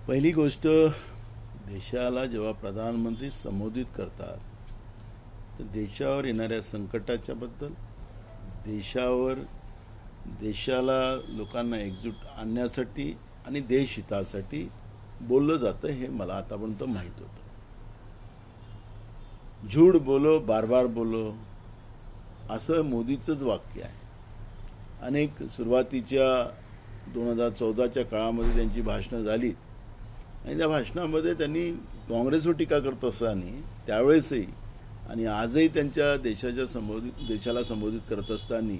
पहिली गोष्ट, देशाला जेव्हा प्रधानमंत्री संबोधित करतात तर देशावर येणाऱ्या संकटाच्या बद्दल, देशाला लोकांना एकजूट आणण्यासाठी आणि देशहितासाठी बोललं जातं हे मला आतापर्यंत माहीत होतं. झूठ बोलो बार बार बोलो असं मोदीचंच वाक्य आहे. अनेक सुरुवातीच्या 2014च्या काळामध्ये त्यांची भाषणं झाली आणि त्या भाषणामध्ये त्यांनी काँग्रेसवर टीका करत असताना त्यावेळेसही आणि आजही त्यांच्या देशाला संबोधित करत असताना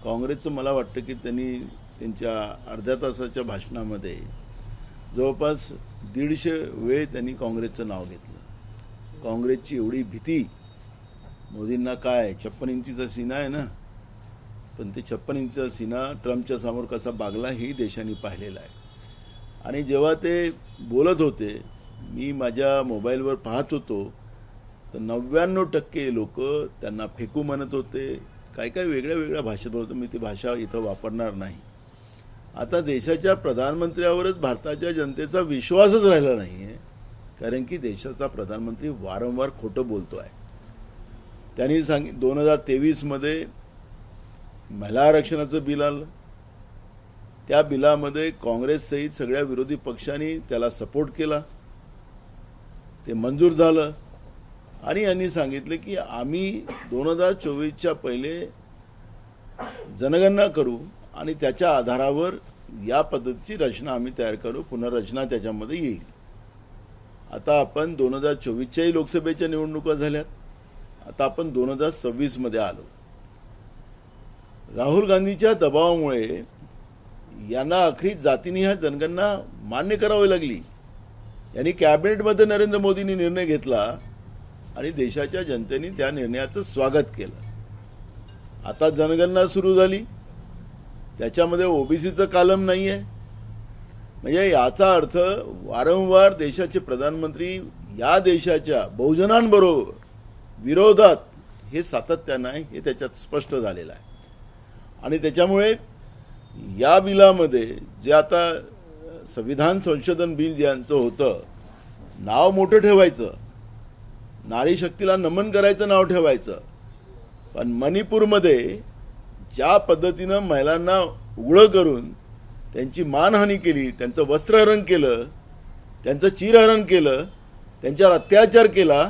काँग्रेसचं मला वाटतं की त्यांनी त्यांच्या अर्ध्या तासाच्या भाषणामध्ये जवळपास 150 वेळ त्यांनी काँग्रेसचं नाव घेतलं. काँग्रेसची एवढी भीती मोदींना काय, 56 इंचीचा सीना आहे ना, पण ते 56 इंचचा सीना ट्रम्पच्या समोर कसा बागला हेही देशाने पाहिलेलं आहे. आणि जेव्हा ते बोलत होते, मी माझ्या मोबाईलवर पाहत होतो तर 99% लोक त्यांना फेकू म्हणत होते, काय काय वेगळ्या भाषेत बोलत होते. मी ती भाषा इथं वापरणार नाही. आता देशाच्या प्रधानमंत्र्यावरच भारताच्या जनतेचा विश्वासच राहिला नाही आहे, कारण की देशाचा प्रधानमंत्री वारंवार खोटं बोलतो आहे. त्यांनी 2023मध्ये महिला आरक्षणाचं बिल आलं. त्या बिलामध्ये काँग्रेस सहित सगळ्या विरोधी पक्षांनी त्याला सपोर्ट केला, ते मंजूर झालं आणि यांनी सांगितले की आम्ही 2024च्या पहिले जनगणना करू आणि त्याच्या आधारावर या पद्धतीची रचना आम्ही तयार करू, पुनर्रचना त्याच्यामध्ये येईल. आता आपण 2024च्याही लोकसभेच्या निवडणुका झाल्यात, आता आपण 2026मध्ये आलो. राहुल गांधीच्या दबावामुळे यांना अखेर जातीनिहाय जनगणना मान्य करावी लागली. यांनी कॅबिनेटमध्ये नरेंद्र मोदींनी निर्णय घेतला आणि देशाच्या जनतेने त्या निर्णयाचं स्वागत केलं. आता जनगणना सुरू झाली, त्याच्यामध्ये ओबीसीचं कॉलम नाही आहे. म्हणजे याचा अर्थ वारंवार देशाचे प्रधानमंत्री या देशाच्या बहुजनांबरोबर विरोधात हे सातत्यानं आहे, हे त्याच्यात स्पष्ट झालेलं आहे. आणि त्याच्यामुळे या बिलामध्ये जे आता संविधान संशोधन बिल ज्यांचं होतं, नाव मोठं ठेवायचं, नारी शक्तीला नमन करायचं नाव ठेवायचं, पण मणिपूरमध्ये ज्या पद्धतीनं महिलांना उघडं करून त्यांची मानहानी केली, त्यांचं वस्त्रहरण केलं, त्यांचं चिरहरण केलं, त्यांच्यावर अत्याचार केला,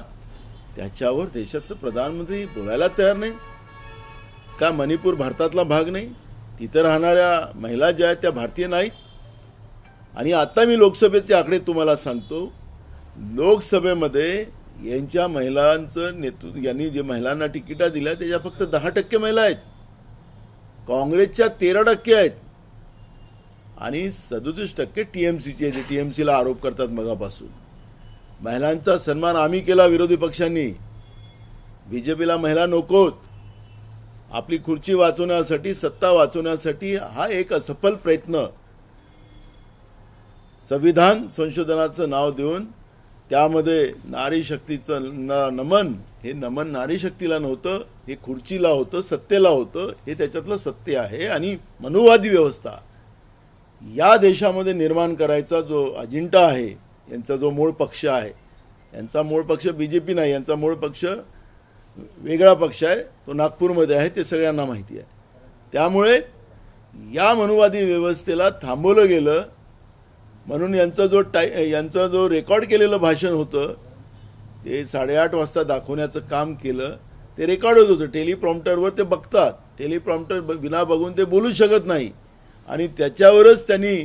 त्याच्यावर देशाचं प्रधानमंत्री बोलायला तयार नाही का? मणिपूर भारतातला भाग नाही? तिथं राहणाऱ्या महिला ज्या आहेत त्या भारतीय नाहीत? आणि आता मी लोकसभेचे आकडे तुम्हाला सांगतो. लोकसभेमध्ये यांच्या महिलांचं नेतृत्व, यांनी जे महिलांना तिकिटा दिल्या त्याच्या फक्त 10% महिला आहेत. काँग्रेसच्या 13% आहेत आणि 37% टीएमसीचे, जे टीएमसीला आरोप करतात मगापासून. महिलांचा सन्मान आम्ही केला विरोधी पक्षांनी. बीजेपीला महिला नकोत. आपली खुर्ची वाचवण्यासाठी, सत्ता वाचवण्यासाठी हा एक असफल प्रयत्न. संविधान संशोधनाचं नाव देऊन त्यामध्ये नारी शक्तीचं नमन, हे नमन नारी शक्तीला नव्हतं, हे खुर्चीला होतं, सत्तेला होतं. हे त्याच्यातलं सत्य आहे. आणि मनुवादी व्यवस्था या देशामध्ये निर्माण करायचा जो अजेंडा आहे, यांचा जो मूळ पक्ष आहे, यांचा मूळ पक्ष बीजेपी नाही, यांचा मूळ पक्ष वेगळा पक्ष आहे, तो नागपूरमध्ये आहे, ते सगळ्यांना माहिती आहे. त्यामुळे या मनुवादी व्यवस्थेला थांबवलं गेलं. म्हणून यांचं जो रेकॉर्ड केलेलं भाषण होतं ते 8:30 वाजता दाखवण्याचं काम केलं. ते रेकॉर्ड होत होतं, टेलिप्रॉम्प्टरवर ते बघतात. टेलिप्रॉम्प्टर विना बघून ते बोलू शकत नाही. आणि त्याच्यावरच त्यांनी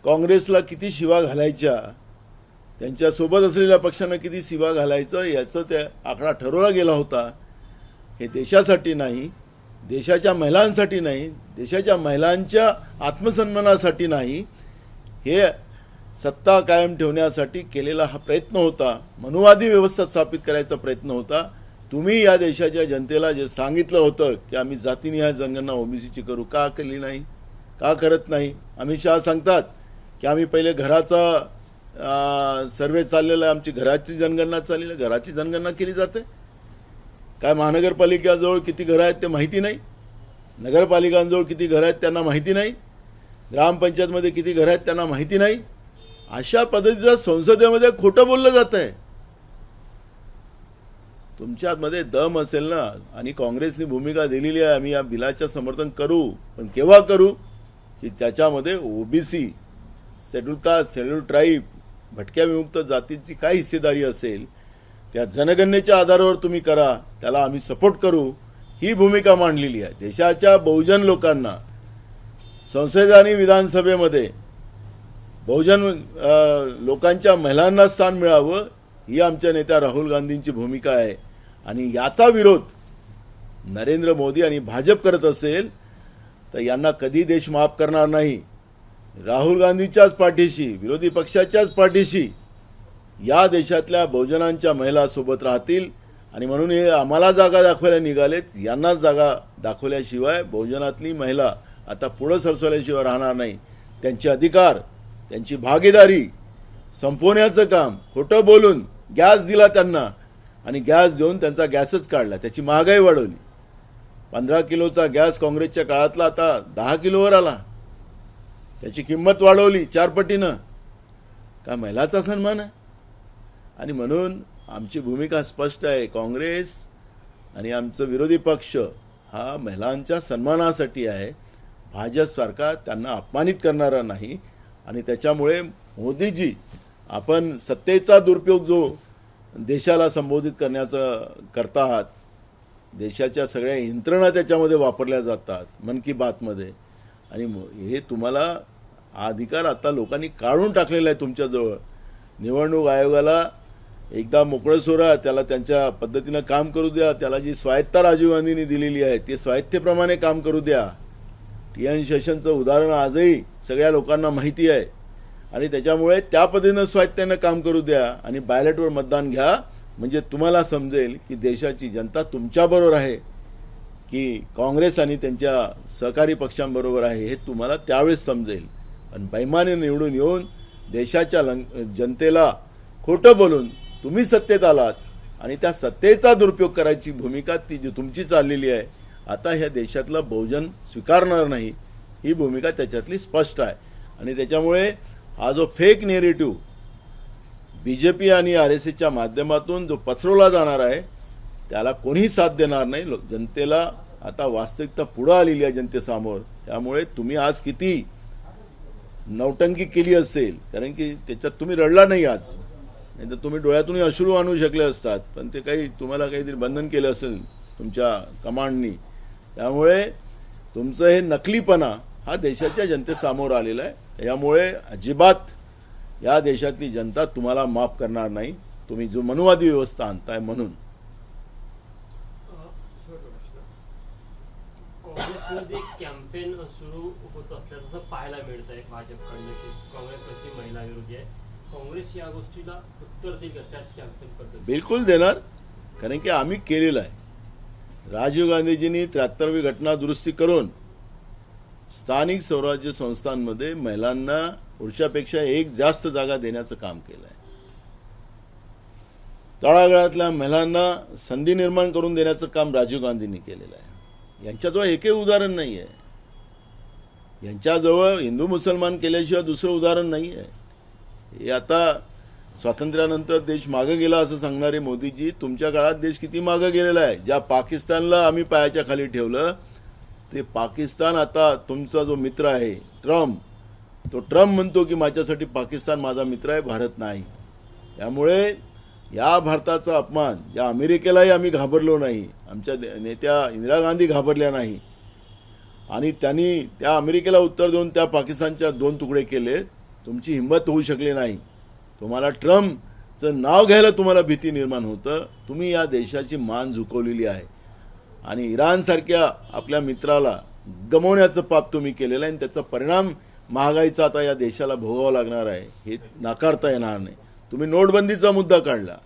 काँग्रेसला किती शिवा घालायच्या, त्यांच्यासोबत असलेल्या पक्षांना किती शिवा घालायचं याचं ते आकडा ठरवला गेला होता. हे देशासाठी नाही, देशाच्या महिलांसाठी नाही, देशाच्या महिलांच्या आत्मसन्मानासाठी नाही, हे सत्ता कायम ठेवण्यासाठी केलेला हा प्रयत्न होता. मनुवादी व्यवस्था स्थापित करायचा प्रयत्न होता. तुम्ही या देशाच्या जनतेला जे सांगितलं होतं की आम्ही जातीनिहाय जनगणना ओबीसीची करू, का केली नाही, का करत नाही? अमित शहा सांगतात की आम्ही पहिले घराचा सर्वे चाललेला आहे, आमची घराची जनगणना चाललेली आहे. घराची जनगणना केली जाते काय? महानगरपालिकेजवळ किती घरं आहेत ते माहिती नाही, नगरपालिकांजवळ किती घरं आहेत त्यांना माहिती नाही, ग्रामपंचायतमध्ये किती घरं आहेत त्यांना माहिती नाही. अशा पद्धतीचं संसदेमध्ये खोटं बोललं जात आहे. तुमच्यामध्ये दम असेल ना, आणि काँग्रेसनी भूमिका दिलेली आहे, आम्ही या बिलाचं समर्थन करू, पण केव्हा करू की त्याच्यामध्ये OBC, schedule caste, schedule tribe, भटक्या विमुक्त जातीची काय हिस्सेदारी असेल त्या जनगणनेच्या आधारावर तुम्ही करा, त्याला आम्ही सपोर्ट करू, ही भूमिका मांडलेली आहे. देशाच्या बहुजन लोकांना संसद आणि विधानसभेमध्ये बहुजन लोकांच्या महिलांना स्थान मिळावं, ही आमच्या नेत्या राहुल गांधींची भूमिका आहे. आणि याचा विरोध नरेंद्र मोदी आणि भाजप करत असेल तर यांना कधी देश माफ करणार नाही. राहुल गांधीच्याच पाठीशी, विरोधी पक्षाच्याच पाठीशी या देशातल्या बहुजनांच्या महिला सोबत राहतील. आणि म्हणून हे आम्हाला जागा दाखवायला निघालेत, यांनाच जागा दाखवल्याशिवाय बहुजनातली महिला आता पुढं सरसवल्याशिवाय राहणार नाही. त्यांचे अधिकार, त्यांची भागीदारी संपवण्याचं काम खोटं बोलून गॅस दिला त्यांना, आणि गॅस देऊन त्यांचा गॅसच काढला, त्याची महागाई वाढवली. 15 किलोचा गॅस काँग्रेसच्या काळातला आता 10 किलोवर आला, त्याची किंमत वाढवली 4 पटीनं. का महिलाचा सन्मान आहे? आणि म्हणून आमची भूमिका स्पष्ट आहे. काँग्रेस आणि आमचं विरोधी पक्ष हा महिलांच्या सन्मानासाठी आहे, भाजपसारखा त्यांना अपमानित करणारा नाही. आणि त्याच्यामुळे मोदीजी, आपण सत्तेचा दुरुपयोग जो देशाला संबोधित करण्याचं करता आहात, देशाच्या सगळ्या यंत्रणा त्याच्यामध्ये वापरल्या जातात मन की बातमध्ये, आणि हे तुम्हाला हा अधिकार आता लोकांनी काढून टाकलेला आहे तुमच्याजवळ. निवडणूक आयोगाला एकदा मोकळं सोडा, त्याला त्यांच्या पद्धतीनं काम करू द्या. त्याला जी स्वायत्ता राजीव गांधींनी दिलेली आहे ते स्वायत्तेप्रमाणे काम करू द्या. TN शेषनचं उदाहरण आजही सगळ्या लोकांना माहिती आहे, आणि त्याच्यामुळे त्या पद्धतीनं स्वायत्त्यानं काम करू द्या आणि बॅलेटवर मतदान घ्या. म्हणजे तुम्हाला समजेल की देशाची जनता तुमच्याबरोबर आहे की काँग्रेस आणि त्यांच्या सहकारी पक्षांबरोबर आहे, हे तुम्हाला त्यावेळेस समजेल. पण बैमाने निवडून येऊन देशाच्या जनतेला खोटं बोलून तुम्ही सत्तेत आलात, आणि त्या सत्तेचा दुरुपयोग करायची भूमिका ती जी तुमची चाललेली आहे, आता ह्या देशातलं बहुजन स्वीकारणार नाही, ही भूमिका त्याच्यातली स्पष्ट आहे. आणि त्याच्यामुळे हा जो फेक नेरेटिव्ह BJP आणि RSSच्या माध्यमातून जो पसरवला जाणार आहे त्याला कोणीही साथ देणार नाही. जनतेला आता वास्तविकता पुढं आलेली आहे जनतेसमोर. त्यामुळे तुम्ही आज किती नौटंकी केली असेल, कारण की त्याच्यात तुम्ही रडला नाही आज, नाही तर तुम्ही डोळ्यातूनही अश्रू आणू शकले असतात, पण ते काही तुम्हाला काहीतरी बंधन केलं असेल तुमच्या कमांडनी. त्यामुळे तुमचं हे नकलीपणा हा देशाच्या जनतेसमोर आलेला आहे. त्यामुळे अजिबात या देशातली जनता तुम्हाला माफ करणार नाही, तुम्ही जो मनुवादी व्यवस्था आणताय म्हणून. काँग्रेसमध्ये कॅम्पेन सुरू होत असल्याचं पाहायला मिळत आहे भाजपकडनं की काँग्रेस कशी महिला विरोधी आहे. काँग्रेस या गोष्टीला उत्तर देईल का त्याच कॅम्पेन पद्धती? बिलकुल देणार, कारण की आम्ही केलेलं आहे. राजीव गांधीजींनी 73वी घटना दुरुस्ती करून स्थानिक स्वराज्य संस्थांमध्ये महिलांना पुरुषापेक्षा एक जास्त जागा देण्याचं काम केलं आहे. तळागाळातल्या महिलांना संधी निर्माण करून देण्याचं काम राजीव गांधींनी केलेलं आहे. यांच्याजवळ एकही उदाहरण नाही आहे. यांच्याजवळ हिंदू मुसलमान केल्याशिवाय दुसरं उदाहरण नाही आहे. हे आता स्वातंत्र्यानंतर देश मागं गेला असं सांगणारे मोदीजी, तुमच्या काळात देश किती मागं गेलेला आहे. ज्या पाकिस्तानला आम्ही पायाच्या खाली ठेवलं, ते पाकिस्तान आता तुमचा जो मित्र आहे ट्रम्प, तो ट्रम्प म्हणतो की माझ्यासाठी पाकिस्तान माझा मित्र आहे, भारत नाही. त्यामुळे या भारताचा अपमान, या अमेरिकेलाही आम्ही घाबरलो नाही, आमच्या नेत्या इंदिरा गांधी घाबरल्या नाही, आणि त्यांनी त्या अमेरिकेला उत्तर देऊन त्या पाकिस्तानच्या 2 तुकडे केले. तुमची हिंमत होऊ शकली नाही. तुम्हाला ट्रम्पचं नाव घ्यायला तुम्हाला भीती निर्माण होतं. तुम्ही या देशाची मान झुकवलेली आहे, आणि इराणसारख्या आपल्या मित्राला गमवण्याचं पाप तुम्ही केलेलं आहे, आणि त्याचा परिणाम महागाईचा आता या देशाला भोगावा लागणार आहे, हे नाकारता येणार नाही. तुम्ही नोटबंदीचा मुद्दा काढला.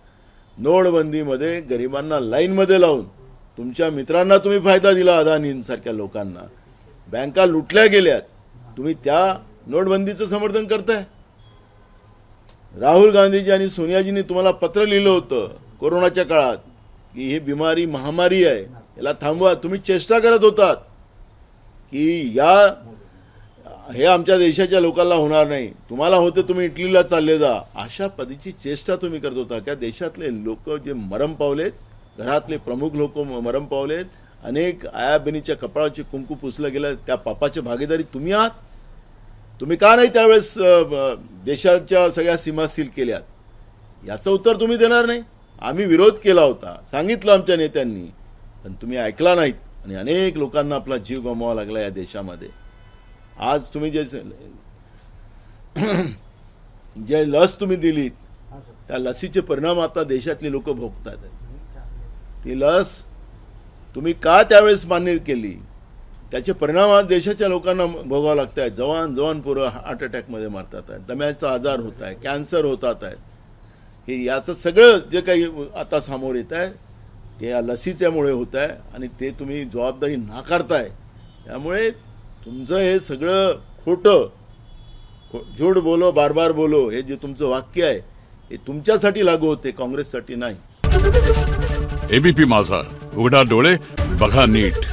नोटबंदीमध्ये गरिबांना लाईनमध्ये लावून तुमच्या मित्रांना तुम्ही फायदा दिला, अदानींसारख्या लोकांना. बँका लुटल्या गेल्यात, तुम्ही त्या नोटबंदीचं समर्थन करताय. राहुल गांधीजी आणि सोनियाजींनी तुम्हाला पत्र लिहिलं होतं कोरोनाच्या काळात की ही बिमारी महामारी आहे, याला थांबवा. तुम्ही चेष्टा करत होतात की या हे आमच्या देशाच्या लोकांना होणार नाही, तुम्हाला होते तुम्ही इटलीला चालले जा, अशा पद्धतीची चेष्टा तुम्ही करत होता. त्या देशातले लोक जे मरम पावलेत, घरातले प्रमुख लोक मरम पावलेत, अनेक आयाबहिणीच्या कपाळाची कुंकू पुसलं गेलं, त्या पापाची भागीदारी तुम्ही आहात. तुम्ही का नाही त्यावेळेस देशाच्या सगळ्या सीमा सील केल्यात, याचं उत्तर तुम्ही देणार नाही. आम्ही विरोध केला होता, सांगितलं आमच्या नेत्यांनी, पण तुम्ही ऐकला नाहीत आणि अनेक लोकांना आपला जीव गमवावा लागला या देशामध्ये. आज तुम्ही जे लस तुम्ही दिलीत त्या लसीचे परिणाम आता देशातली लोक भोगतात. ती लस तुम्ही का त्यावेळेस मान्य केली, त्याचे परिणाम आज देशाच्या लोकांना भोगावं लागत आहेत. जवान पोरं हार्ट अटॅकमध्ये मारतात आहेत, दम्याचा आजार होत आहे, कॅन्सर होतात आहेत. हे याचं सगळं जे काही आता समोर येत आहे ते या लसीच्यामुळे होत आहे आणि ते तुम्ही जबाबदारी नाकारताय. त्यामुळे तुमचं हे सगळं खोटं, झूठ बोलो बार बार बोलो, हे जे तुमचं वाक्य आहे हे तुमच्यासाठी लागू होते, काँग्रेससाठी नाही. एबीपी माझा, उघडा डोळे बघा नीट.